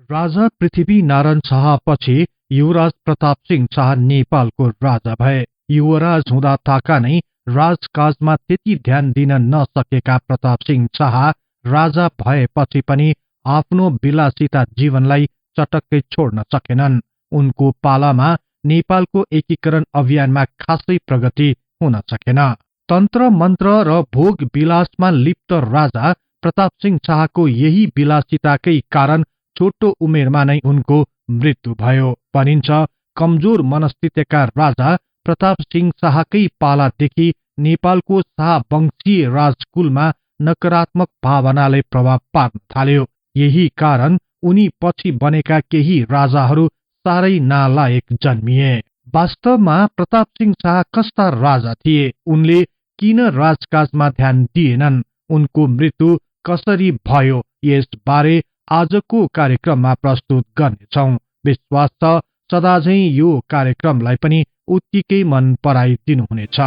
राजा पृथ्वी नारायण शाहपछि युवराज प्रताप सिंह शाह नेपालको राजा भए। युवराज हुँदा ताका नै राजकाजमा त्यति ध्यान दिन नसकेका प्रताप सिंह शाह राजा भएपछि पनि आफ्नो विलासिता जीवनलाई चटक्कै छोड्न सकेनन्। उनको पालामा नेपालको एकीकरण अभियानमा खासै प्रगति हुन सकेन। तन्त्र मन्त्र र भोग विलासमा लिप्त राजा प्रताप सिंह शाहको यही विलासिताकै कारण छोटो उमेरमा नै उनको मृत्यु भयो। भनिन्छ कमजोर मनस्थितिका राजा प्रताप सिंह शाहकै पालादेखि नेपालको शाहवंशीय राजकुलमा नकारात्मक भावनाले प्रभाव पार्न थाल्यो। यही कारण उनी पछि बनेका केही राजाहरू साह्रै नालायक जन्मिए। वास्तवमा प्रताप सिंह शाह कस्ता राजा थिए? उनले किन राजकाजमा ध्यान दिएनन्? उनको मृत्यु कसरी भयो? यसबारे आजको कार्यक्रममा प्रस्तुत गर्नेछौं। विश्वास छ सदाझै यो कार्यक्रमलाई पनि उत्तिकै मन पराइदिनुहुनेछ।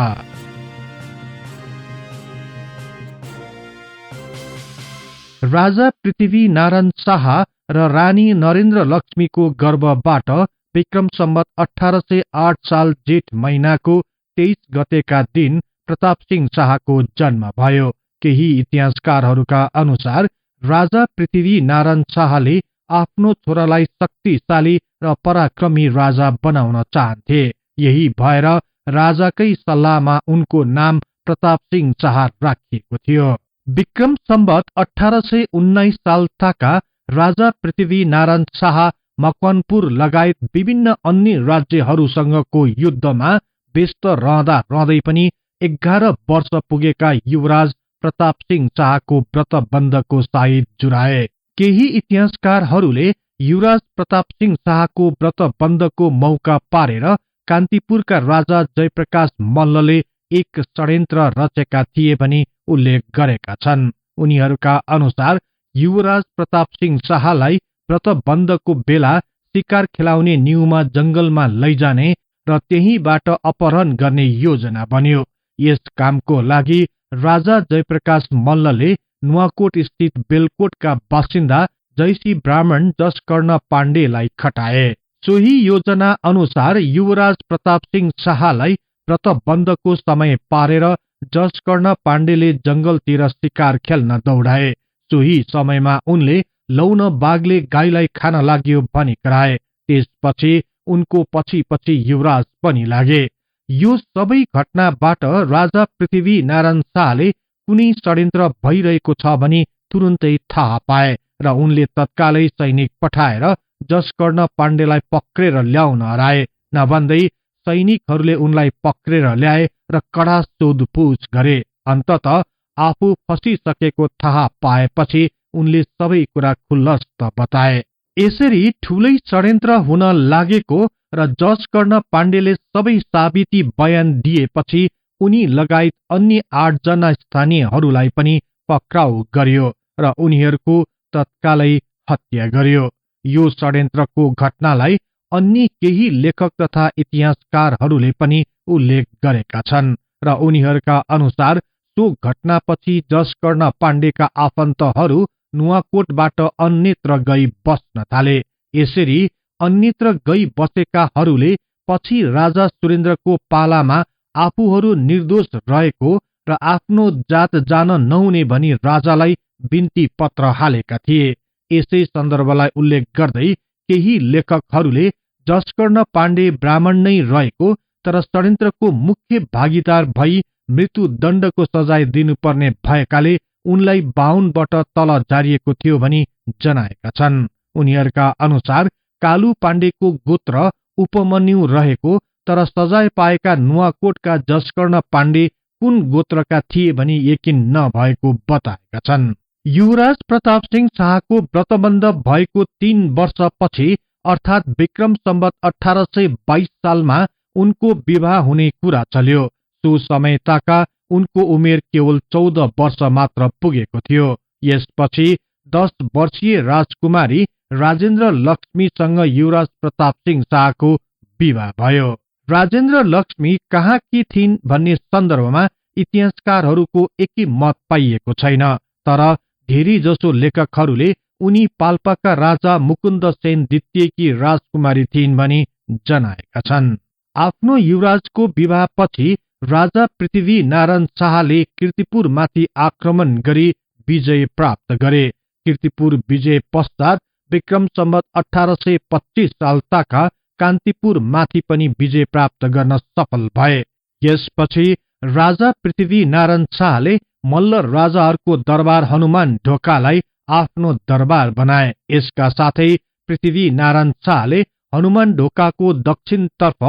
राजा पृथ्वी नारायण शाह र रानी नरेन्द्र लक्ष्मीको गर्भबाट विक्रम सम्वत 1808 साल जेठ महिनाको 23 गतेका दिन प्रताप सिंह शाहको जन्म भयो। केही इतिहासकारहरूका अनुसार राजा पृथ्वी नारायण शाहले आफ्नो छोरालाई शक्तिशाली र पराक्रमी राजा बनाउन चाहन्थे। यही भएर राजाकै सल्लाहमा उनको नाम प्रताप सिंह शाह राखिएको थियो। विक्रम सम्वत 1819 साल ताका राजा पृथ्वी नारायण शाह मकवानपुर लगायत विभिन्न अन्य राज्यहरूसँगको युद्धमा व्यस्त रहँदा रहँदै पनि 11 वर्ष पुगेका युवराज प्रताप सिंह शाहको व्रतबन्धको साइत जुराए। केही इतिहासकारहरूले युवराज प्रताप सिंह शाहको व्रतबन्धको मौका पारेर कान्तिपुरका राजा जयप्रकाश मल्लले एक षड्यन्त्र रचेका थिए भनी उल्लेख गरेका छन्। उनीहरूका अनुसार युवराज प्रताप सिंह शाहलाई व्रतबन्धको बेला शिकार खेलाउने न्यूमा जंगलमा लैजाने र त्यहीबाट अपहरण गर्ने योजना बन्यो। यस कामको लागि राजा जयप्रकाश मल्लले नुवाकोट स्थित बेलकोटका बासिन्दा जयसी ब्राह्मण जसकर्ण पाण्डेलाई खटाए। सोही योजना अनुसार युवराज प्रताप सिंह शाहलाई व्रतबन्धको समय पारेर जसकर्ण पाण्डेले जंगलतिर शिकार खेल्न दौडाए। सोही समयमा उनले लौन बाघले गाईलाई खान लाग्यो भनी कराए। त्यसपछि उनको पछि पछि युवराज पनि लागे। यो सबै घटनाबाट राजा पृथ्वी नारायण शाहले कुनै षड्यन्त्र भइरहेको छ भनी तुरुन्तै थाहा पाए र उनले तत्कालै सैनिक पठाएर जसकर्ण पाण्डेलाई पक्रेर ल्याउन हराए। नभन्दै सैनिकहरूले उनलाई पक्रेर ल्याए र कडा सोधपुछ गरे। अन्ततः आफू फसिसकेको थाहा पाएपछि उनले सबै कुरा खुल्लस्त बताए। यसरी ठूलै षड्यन्त्र हुन लागेको र जसकर्ण पाण्डेले सबै साबिती बयान दिएपछि उनी लगायत अन्य 8 जना स्थानीयहरूलाई पनि पक्राउ गरियो र उनीहरूको तत्कालै हत्या गरियो। यो षड्यन्त्रको घटनालाई अन्य केही लेखक तथा इतिहासकारहरूले पनि उल्लेख गरेका छन् र उनीहरूका अनुसार सो घटनापछि जसकर्ण पाण्डेका आफन्तहरू नुवाकोटबाट अन्यत्र गई बस्न थाले। यसरी अन्यत्र गई बसेकाहरूले पछि राजा सुरेन्द्रको पालामा आफूहरू निर्दोष रहेको र आफ्नो जात जान नहुने भनी राजालाई बिन्ती पत्र हालेका थिए। यसै सन्दर्भलाई उल्लेख गर्दै केही लेखकहरूले जसकर्ण पाण्डे ब्राह्मण नै रहेको तर षड्यन्त्रको मुख्य भागीदार भई मृत्युदण्डको सजाय दिनुपर्ने भएकाले उनलाई 52बाट तल झारिएको थियो भनी जनाएका छन्। उनीहरूका अनुसार कालु पाण्डेको गोत्र उपमन्यु रहेको तर सजाय पाएका नुवाकोटका जसकर्ण पाण्डे कुन गोत्रका थिए भनी यकिन नभएको बताएका छन्। युवराज प्रताप सिंह शाहको व्रतबन्ध भएको 3 वर्षपछि अर्थात विक्रम सम्वत 1822 सालमा उनको विवाह हुने कुरा चल्यो। सो समय ताका उनको उमेर केवल 14 वर्ष मात्र पुगेको थियो। यसपछि 10 वर्षीय राजकुमारी राजेन्द्र लक्ष्मीसँग युवराज प्रताप सिंह शाहको विवाह भयो। राजेन्द्र लक्ष्मी कहाँकी थिइन् भन्ने सन्दर्भमा इतिहासकारहरूको एकै मत पाइएको छैन, तर धेरै जसो लेखकहरूले उनी पाल्पाका राजा मुकुन्द सेन द्वितीयकी राजकुमारी थिइन् भनी जनाएका छन्। आफ्नो युवराजको विवाहपछि राजा पृथ्वी नारायण शाहले कीर्तिपुरमाथि आक्रमण गरी विजय प्राप्त गरे। कीर्तिपुर विजय पश्चात विक्रम सम्वत 1825 साल ताका कान्तिपुर माथि पनि विजय प्राप्त गर्न सफल भए। यसपछि राजा पृथ्वी नारायण शाहले मल्ल राजाहरूको दरबार हनुमान ढोकालाई आफ्नो दरबार बनाए। यसका साथै पृथ्वी नारायण शाहले हनुमान ढोकाको दक्षिणतर्फ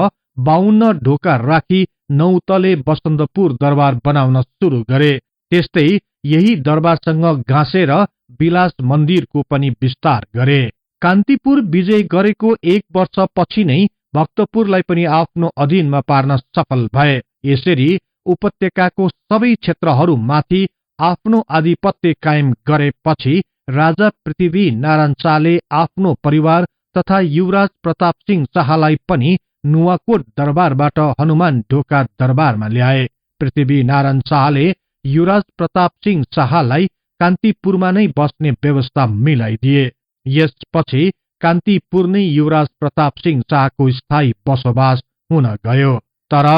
52 ढोका राखी 9 तले बसन्तपुर दरबार बनाउन सुरु गरे। त्यस्तै यही दरबारसँग गाँसेर विलास मन्दिरको पनि विस्तार गरे। कान्तिपुर विजय गरेको 1 वर्ष पछि नै भक्तपुरलाई पनि आफ्नो अधीनमा पार्न सफल भए। यसरी उपत्यकाको सबै क्षेत्रहरूमाथि आफ्नो आधिपत्य कायम गरेपछि राजा पृथ्वी नारायण शाहले आफ्नो परिवार तथा युवराज प्रताप सिंह शाहलाई पनि नुवाकोट दरबारबाट हनुमान ढोका दरबारमा ल्याए। पृथ्वी नारायण शाहले युवराज प्रताप सिंह शाहलाई कान्तिपुरमा नै बस्ने व्यवस्था मिलाइदिए। यसपछि कान्तिपुर नै युवराज प्रताप सिंह शाहको स्थायी बसोबास हुन गयो। तर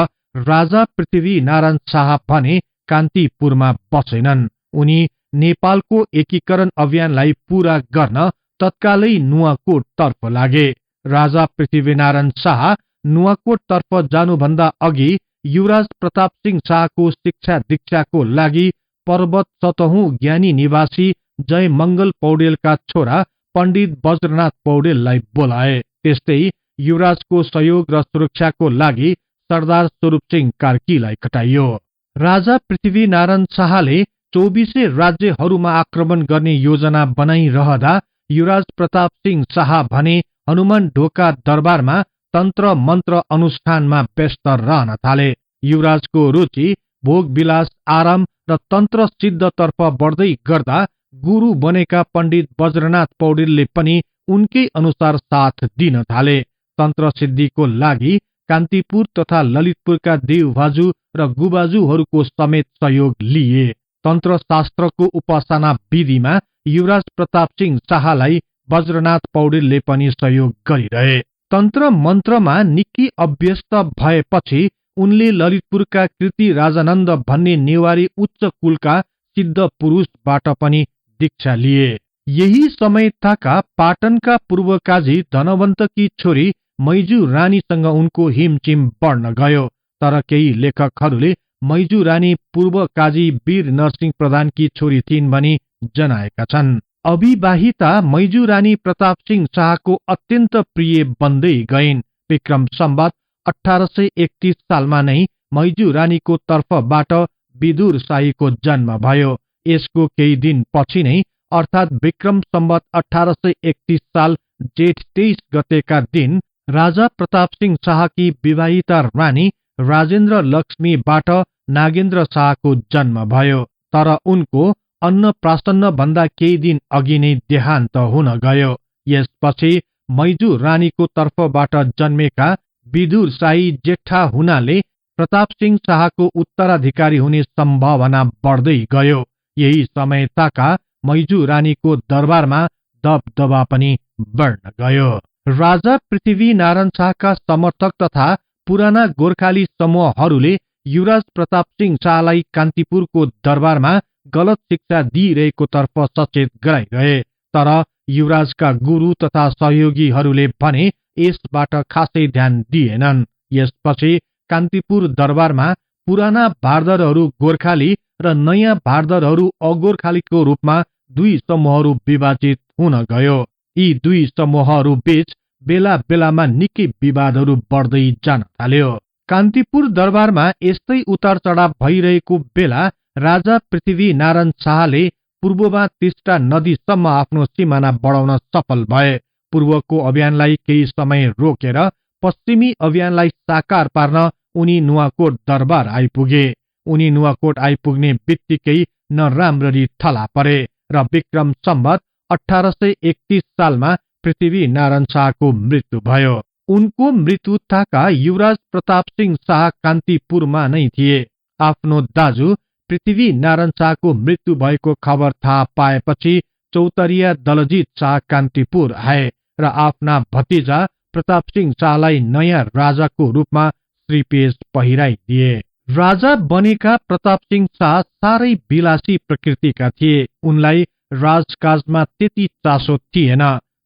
राजा पृथ्वी नारायण शाह भने कान्तिपुरमा बसेनन्। उनी नेपालको एकीकरण अभियानलाई पूरा गर्न तत्कालै नुवाकोट तर्फ लागे। राजा पृथ्वीनारायण शाह नुवाकोट तर्फ जानुभन्दा अघि युवराज प्रताप सिंह शाहको शिक्षा दीक्षाको लागि पर्वत सतहुँ ज्ञानी निवासी जय मंगल पौडेलका छोरा पण्डित वज्रनाथ पौडेललाई बोलाए। त्यस्तै युवराजको सहयोग र सुरक्षाको लागि सरदार स्वरूप सिंह कार्कीलाई खटाइयो। राजा पृथ्वीनारायण शाहले 24 राज्यहरूमा आक्रमण गर्ने योजना बनाइरहँदा युवराज प्रताप सिंह शाह भने हनुमान ढोका दरबारमा तन्त्र मन्त्र अनुष्ठानमा व्यस्त रहन थाले। युवराजको रुचि भोग विलास आराम र तन्त्र सिद्धतर्फ बढ्दै गर्दा गुरु बनेका पण्डित वज्रनाथ पौडेलले पनि उनकै अनुसार साथ दिन थाले। तन्त्र सिद्धिको लागि कान्तिपुर तथा ललितपुरका देवभाजु र गुबाजुहरूको समेत सहयोग लिए। तन्त्र शास्त्रको उपासना विधिमा युवराज प्रताप सिंह शाहलाई वज्रनाथ पौडेलले पनि सहयोग गरिरहे। तन्त्र मन्त्रमा निकै अभ्यस्त भएपछि उनले ललितपुरका कृति राजानन्द भन्ने नेवारी उच्च कुलका सिद्ध पुरुषबाट पनि दीक्षा लिए। यही समय ताका पाटनका पूर्व काजी धनवन्तकी छोरी मैजू रानीसँग उनको हिमचिम बढ्न गयो। तर केही लेखकहरूले मैजू रानी पूर्व काजी वीर नरसिंह प्रधानकी छोरी थिइन् भनी जनाएका छन्। अविवाहिता मैजू रानी प्रताप सिंह शाहको अत्यन्त प्रिय बन्दै गइन्। विक्रम सम्वत 1831 सालमा नै मैजू रानीको तर्फबाट विदुर शाहीको जन्म भयो। यसको केही दिन पछि नै अर्थात विक्रम सम्वत 1831 साल जेठ 23 गतेका दिन राजा प्रताप सिंह शाहकी विवाहिता रानी राजेन्द्र लक्ष्मीबाट नागेन्द्र शाहको जन्म भयो। तर उनको अन्नप्राशन भन्दा केही दिन अघि नै देहान्त हुन गयो। यसपछि मैजू रानीको तर्फबाट जन्मेका विदुर शाही जेठा हुनाले प्रताप सिंह शाहको उत्तराधिकारी हुने सम्भावना बढ्दै गयो। यही समय ताका मैजू रानीको दरबारमा दबदबा पनि बढ्न गयो। राजा पृथ्वी नारायण शाहका समर्थक तथा पुराना गोर्खाली समूहहरूले युवराज प्रताप सिंह शाहलाई कान्तिपुरको दरबारमा गलत शिक्षा दिइरहेको तर्फ सचेत गराइरहे। तर युवराजका गुरु तथा सहयोगीहरूले भने यसबाट खासै ध्यान दिएनन्। यसपछि कान्तिपुर दरबारमा पुराना भारदरहरू गोर्खाली र नयाँ भारदरहरू अगोर्खालीको रूपमा दुई समूहहरू विभाजित हुन गयो। यी दुई समूहहरू बीच बेला बेलामा निकै विवादहरू बढ्दै जान थाल्यो। कान्तिपुर दरबारमा यस्तै उतार चढाव भइरहेको बेला राजा पृथ्वी नारायण शाहले पूर्वमा टिस्टा नदीसम्म आफ्नो सिमाना बढाउन सफल भए। पूर्वको अभियानलाई केही समय रोकेर पश्चिमी अभियानलाई साकार पार्न उनी नुवाकोट दरबार आइपुगे। उनी नुवाकोट आइपुग्ने बित्तिकै नराम्ररी थला परे र विक्रम सम्वत 1831 सालमा पृथ्वी नारायण शाहको मृत्यु भयो। उनको मृत्यु ताका युवराज प्रताप सिंह शाह कान्तिपुरमा नै थिए। आफ्नो दाजु पृथ्वी नारायण शाहको मृत्यु भएको खबर थाहा पाएपछि चौतरिया दलजीत शाह कान्तिपुर आए र आफ्ना भतिजा प्रताप सिंह शाहलाई नयाँ राजाको रूपमा श्रीपेश पहिराइदिए। राजा बनेका प्रताप सिंह शाह साह्रै विलासी प्रकृतिका थिए। उनलाई राजकाजमा त्यति चासो थिएन।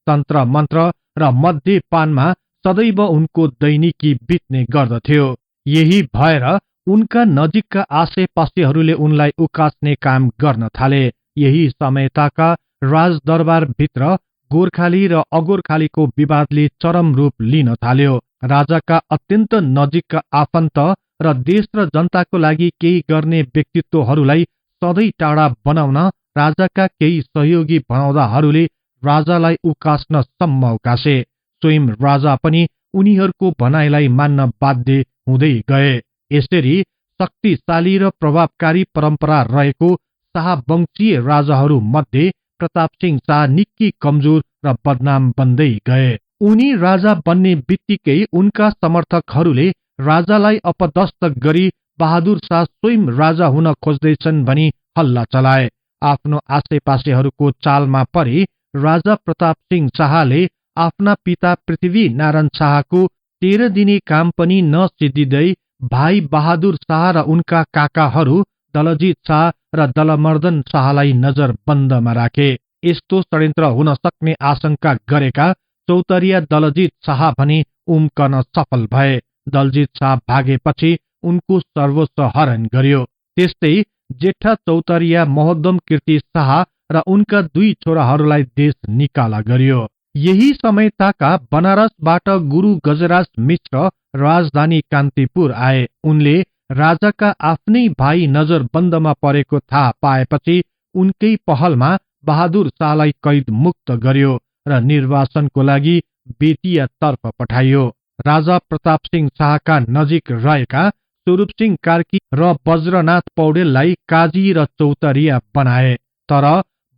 तन्त्र मन्त्र र मध्यपानमा सदैव उनको दैनिकी बित्ने गर्दथ्यो। यही भएर उनका नजिकका आसेपासेहरूले उनलाई उकास्ने काम गर्न थाले। यही समयताका राजदरबार भित्र गोर्खाली र अगोर्खालीको विवादले चरम रूप लिन थाल्यो। राजाका अत्यन्त नजिकका आफन्त र देश र जनताको लागि केही गर्ने व्यक्तित्वहरूलाई सधैँ टाढा बनाउन राजाका केही सहयोगी भनाउँदाहरूले राजालाई उकास्न सम्म उकासे। स्वयं राजा पनि उनीहरूको भनाइलाई मान्न बाध्य हुँदै गए। यसरी शक्तिशाली र प्रभावकारी परम्परा रहेको शाहवंशीय राजाहरू मध्ये प्रताप सिंह शाह निकै कमजोर र बदनाम बन्दै गए। उनी राजा बन्ने बित्तिकै उनका समर्थकहरूले राजालाई अपदस्थ गरी बहादुर शाह स्वयं राजा हुन खोज्दैछन् भनी हल्ला चलाए। आफ्नो आसेपासेहरूको चालमा परि राजा प्रताप सिंह शाहले आफ्ना पिता पृथ्वी नारायण शाहको 13 दिने काम पनि नसिद्धिँदै भाइ बहादुर शाह र उनका काकाहरू दलजीत शाह र दलमर्दन शाहलाई नजर बन्दमा राखे। यस्तो षड्यन्त्र हुन सक्ने आशंका गरेका चौतरिया दलजीत शाह भने उम्कन सफल भए। दलजीत शाह भागेपछि उनको सर्वस्व हरण गर्यो। त्यस्तै जेठा चौतरिया महोद्दम कीर्ति शाह र उनका 2 छोराहरूलाई देश निकाला गर्यो। यही समयताका बनारसबाट गुरु गजराज मिश्र राजधानी कान्तिपुर आए। उनले राजाका आफ्नै भाइ नजरबन्दमा परेको थाहा पाएपछि उनकै पहलमा बहादुर शाहलाई कैद मुक्त गर्यो र निर्वासनको लागि बेतिया तर्फ पठाइयो। राजा प्रताप सिंह शाहका नजिक रहेका स्वरूप सिंह कार्की र वज्रनाथ पौडेललाई काजी र चौतरिया बनाए। तर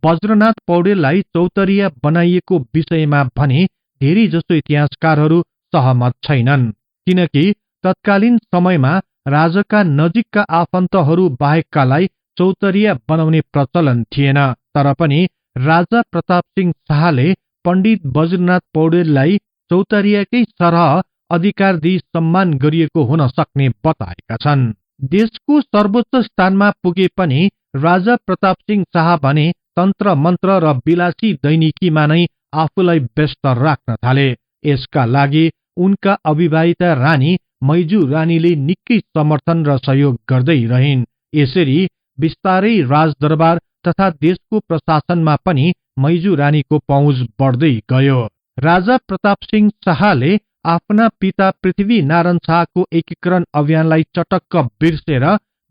वज्रनाथ पौडेललाई चौतरिया बनाइएको विषयमा भने धेरै जसो इतिहासकारहरू सहमत छैनन्, किनकि तत्कालीन समयमा राजाका नजिकका आफन्तहरू बाहेककालाई चौतरिया बनाउने प्रचलन थिएन। तर पनि राजा प्रताप सिंह शाहले पण्डित वज्रनाथ पौडेललाई चौतरियाकै सरह अधिकार दिई सम्मान गरिएको हुन सक्ने बताएका छन्। देशको सर्वोच्च स्थानमा पुगे पनि राजा प्रताप सिंह शाह भने तन्त्र मन्त्र र विलासी दैनिकीमा नै आफूलाई व्यस्त राख्न थाले। यसका लागि उनका अविवाहिता रानी मैजू रानीले निकै समर्थन र सहयोग गर्दै रहिन्। यसरी बिस्तारै राजदरबार तथा देशको प्रशासनमा पनि मैजू रानीको पहुँच बढ्दै गयो। राजा प्रताप सिंह शाहले आफ्ना पिता पृथ्वी नारायण शाहको एकीकरण अभियानलाई चटक्क बिर्सेर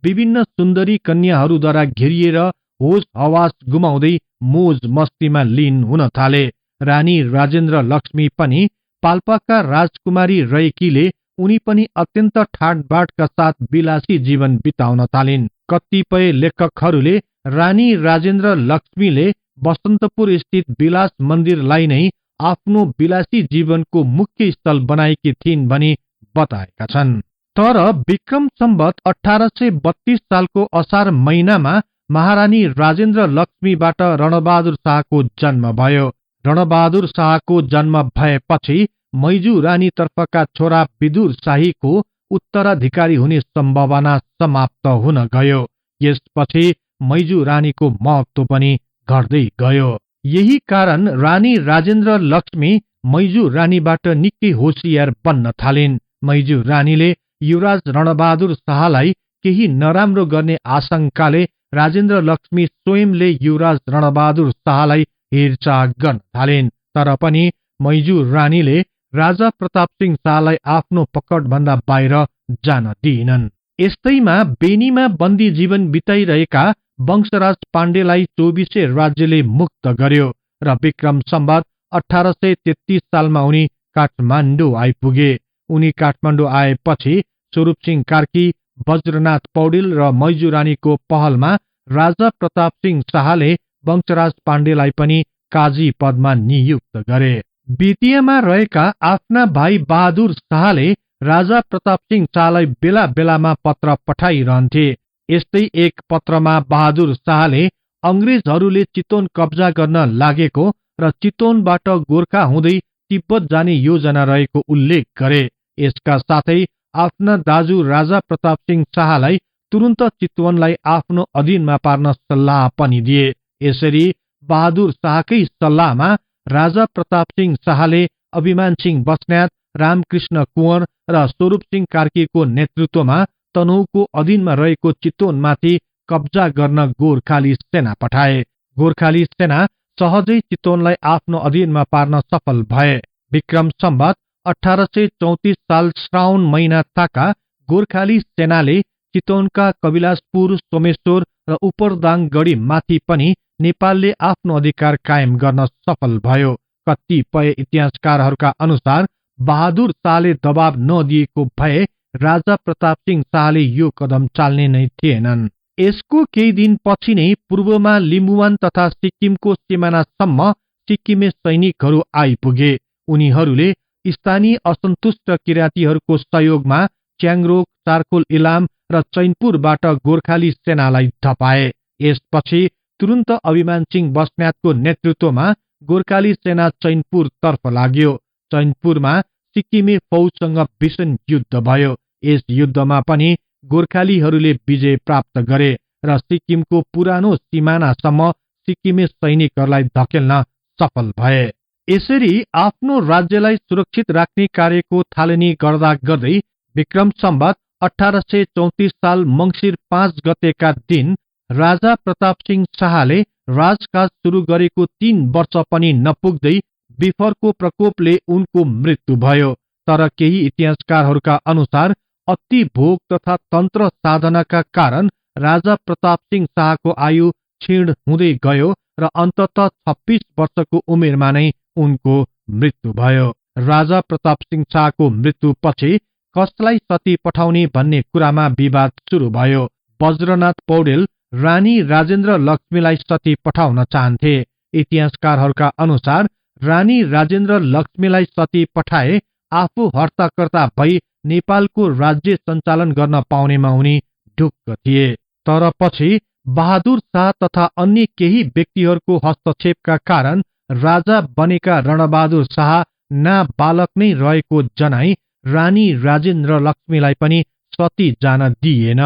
विभिन्न सुन्दरी कन्याहरूद्वारा घेरिएर होस हवास गुमाउँदै मोज मस्तीमा लीन हुन थाले। रानी राजेन्द्र लक्ष्मी पनि पाल्पाका राजकुमारी रहेकीले उनी पनि अत्यन्त ठाटबाटका साथ विलासी जीवन बिताउन थालिन्। कतिपय लेखकहरूले रानी राजेन्द्र लक्ष्मीले बसन्तपुर स्थित विलास मन्दिरलाई नै आफ्नो विलासी जीवनको मुख्य स्थल बनाएकी थिइन् भनी बताएका छन्। तर विक्रम सम्वत 1832 सालको असार महिनामा महारानी राजेन्द्र लक्ष्मीबाट रणबहादुर शाहको जन्म भयो। रणबहादुर शाहको जन्म भएपछि मैजू रानी तर्फका छोरा विदुर शाहीको उत्तराधिकारी हुने सम्भावना समाप्त हुन गयो। यसपछि मैजू रानीको महत्व पनि घट्दै गयो। यही कारण रानी राजेन्द्र लक्ष्मी मैजू रानीबाट निकै होशियार बन्न थालिन्। मैजू रानीले युवराज रणबहादुर शाहलाई केही नराम्रो गर्ने आशंकाले राजेन्द्र लक्ष्मी स्वयंले युवराज रणबहादुर शाहलाई हेरचाह गर्न थालिन्। तर पनि मैजू रानीले राजा प्रताप सिंह शाहलाई आफ्नो पकडभन्दा बाहिर जान दिइनन्। यस्तैमा बेनीमा बन्दी जीवन बिताइरहेका वंशराज पाण्डेलाई 24 राज्यले मुक्त गर्यो र विक्रम सम्वत 1833 सालमा उनी काठमाडौँ आइपुगे। उनी काठमाडौँ आएपछि स्वरूप सिंह कार्की, वज्रनाथ पौडेल र मैजू रानीको पहलमा राजा प्रताप सिंह शाहले वंशराज पाण्डेलाई पनि काजी पदमा नियुक्त गरे। बेतियामा रहेका आफ्ना भाइ बहादुर शाहले राजा प्रताप सिंह शाहलाई बेला बेलामा पत्र पठाइरहन्थे। यस्तै एक पत्रमा बहादुर शाहले अंग्रेजहरूले चितवन कब्जा गर्न लागेको र चितवनबाट गोर्खा हुँदै तिब्बत जाने योजना रहेको उल्लेख गरे। यसका साथै आफ्ना दाजु राजा प्रताप सिंह शाहलाई तुरुन्त चितवनलाई आफ्नो अधीनमा पार्न सल्लाह पनि दिए। यसरी बहादुर शाहकै सल्लाहमा राजा प्रताप सिंह शाहले अभिमान सिंह बस्नेत, रामकृष्ण कुँवर र स्वरूप सिंह कार्कीको नेतृत्वमा तनहुको अधीनमा रहेको चितवनमाथि कब्जा गर्न गोर्खाली सेना पठाए। गोर्खाली सेना सहजै चितवनलाई आफ्नो अधीनमा पार्न सफल भए। विक्रम सम्वत 1834 साल श्रावण महिना ताका गोर्खाली सेनाले चितवनका कविलासपुर, सोमेश्वर र उपरदाङ गढी माथि पनि नेपालले आफ्नो अधिकार कायम गर्न सफल भयो। कतिपय इतिहासकारहरूका अनुसार बहादुर शाहले दबाव नदिएको भए राजा प्रताप सिंह शाहले यो कदम चाल्ने नै थिएनन्। यसको केही दिन पछि नै पूर्वमा लिम्बुवान तथा सिक्किमको सिमानासम्म सिक्किमे सैनिकहरू आइपुगे। उनीहरूले स्थानीय असन्तुष्ट किराँतीहरूको सहयोगमा च्याङरोक, चारखोल इलाम र चैनपुरबाट गोर्खाली सेनालाई धपाए। यसपछि तुरुन्त अभिमान सिंह बस्नेतको नेतृत्वमा गोर्खाली सेना चैनपुर तर्फ लाग्यो। चैनपुरमा सिक्किमे फौजसँग भीषण युद्ध भयो। यस युद्धमा पनि गोर्खालीहरूले विजय प्राप्त गरे र सिक्किमको पुरानो सिमानासम्म सिक्किमे सैनिकहरूलाई धकेल्न सफल भए। यसरी आफ्नो राज्यलाई सुरक्षित राख्ने कार्यको थालनी गर्दा गर्दै विक्रम सम्वत 1834 साल मंसिर 5 गतेका दिन राजा प्रताप सिंह शाहले राजकाज सुरु गरेको 3 वर्ष पनि नपुग्दै बिफरको प्रकोपले उनको मृत्यु भयो। तर केही इतिहासकारहरूका अनुसार अति भोग तथा तन्त्र साधनाका कारण राजा प्रताप सिंह शाहको आयु क्षीण हुँदै गयो र अन्ततः 26 वर्षको उमेरमा नै उनको मृत्यु भयो। राजा प्रताप सिंह शाहको मृत्यु पछि कसलाई सती पठाउने भन्ने कुरामा विवाद सुरु भयो। वज्रनाथ पौडेल रानी राजेन्द्र लक्ष्मीलाई सती पठाउन चाहन्थे। इतिहासकारहरूका अनुसार रानी राजेन्द्र लक्ष्मीलाई सती पठाए आफू हर्ताकर्ता भई नेपालको राज्य सञ्चालन गर्न पाउनेमा उनी ढुक्क थिए। तर पछि बहादुर शाह तथा अन्य केही व्यक्तिहरूको हस्तक्षेपका कारण राजा बनेका रणबहादुर शाह नाबालक नै रहेको जनाई रानी राजेन्द्र लक्ष्मीलाई पनि सती जान दिइएन।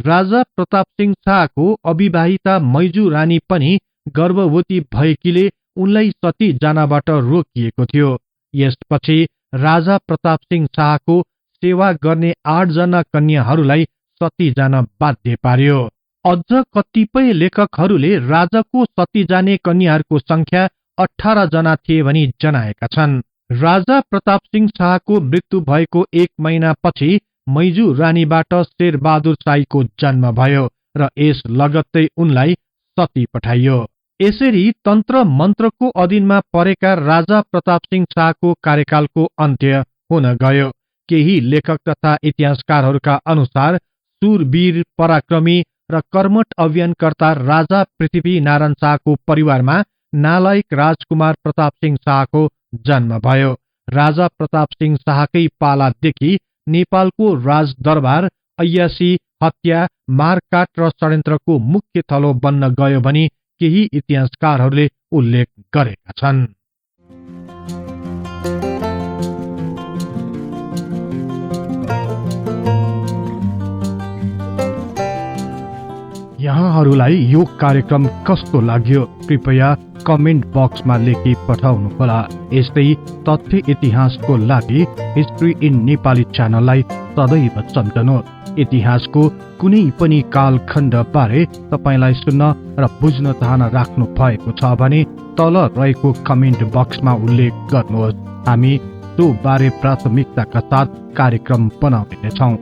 राजा प्रताप सिंह शाहको अविवाहिता मैजू रानी पनि गर्भवती भएकीले उनलाई सती जानबाट रोकिएको थियो। यसपछि राजा प्रताप सिंह शाहको सेवा गर्ने 8 जना कन्याहरूलाई सती जान बाध्य पार्यो। अझ कतिपय लेखकहरूले राजाको सती जाने कन्याहरूको संख्या 18 जना थिए भनी जनाएका छन्। राजा प्रताप सिंह शाहको मृत्यु भएको 1 महिना पछि मैजू रानीबाट शेरबहादुर शाहीको जन्म भयो र यस लगत्तै उनलाई सती पठाइयो। यसरी तन्त्र मन्त्रको अधीनमा परेका राजा प्रताप सिंह शाहको कार्यकालको अन्त्य हुन गयो। केही लेखक तथा इतिहासकारहरूका अनुसार सुरवीर, पराक्रमी र कर्मठ अभियानकर्ता राजा पृथ्वी नारायण शाहको परिवारमा नालायक राजकुमार प्रताप सिंह शाहको जन्म भयो। राजा प्रताप सिंह शाहकै पालादेखि नेपालको राजदरबार ऐयासी, हत्या, मारकाट र षड्यन्त्रको मुख्य थलो बन्न गयो भनी केही इतिहासकारहरूले उल्लेख गरेका छन्। यहाँहरूलाई यो कार्यक्रम कस्तो लाग्यो कृपया कमेन्ट बक्समा लेखी पठाउनुहोला। यस्तै तथ्य इतिहासको लागि हिस्ट्री इन नेपाली च्यानललाई सदैव सम्झनुहोस्। इतिहासको कुनै पनि कालखण्ड बारे तपाईलाई सुन्न र बुझ्न चाहना राख्नु भएको छ भने तल रहेको कमेन्ट बक्समा उल्लेख गर्नुहोस्। हामी सो बारे प्राथमिकताका साथ कार्यक्रम बनाउने छौं।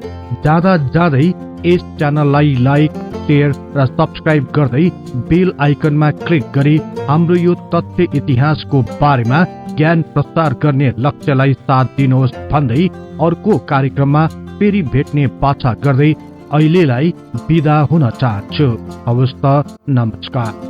जाँदा जाँदै यस च्यानललाई लाइक, शेयर र सब्स्क्राइब गर्दै बेल आइकनमा क्लिक गरी हाम्रो यो तथ्य इतिहासको बारेमा ज्ञान प्रसार गर्ने लक्ष्यलाई साथ दिनुहोस् भन्दै अर्को कार्यक्रममा फेरि भेट्ने बाचा गर्दै अहिलेलाई बिदा हुन चाहन्छु। हवस् त, नमस्कार।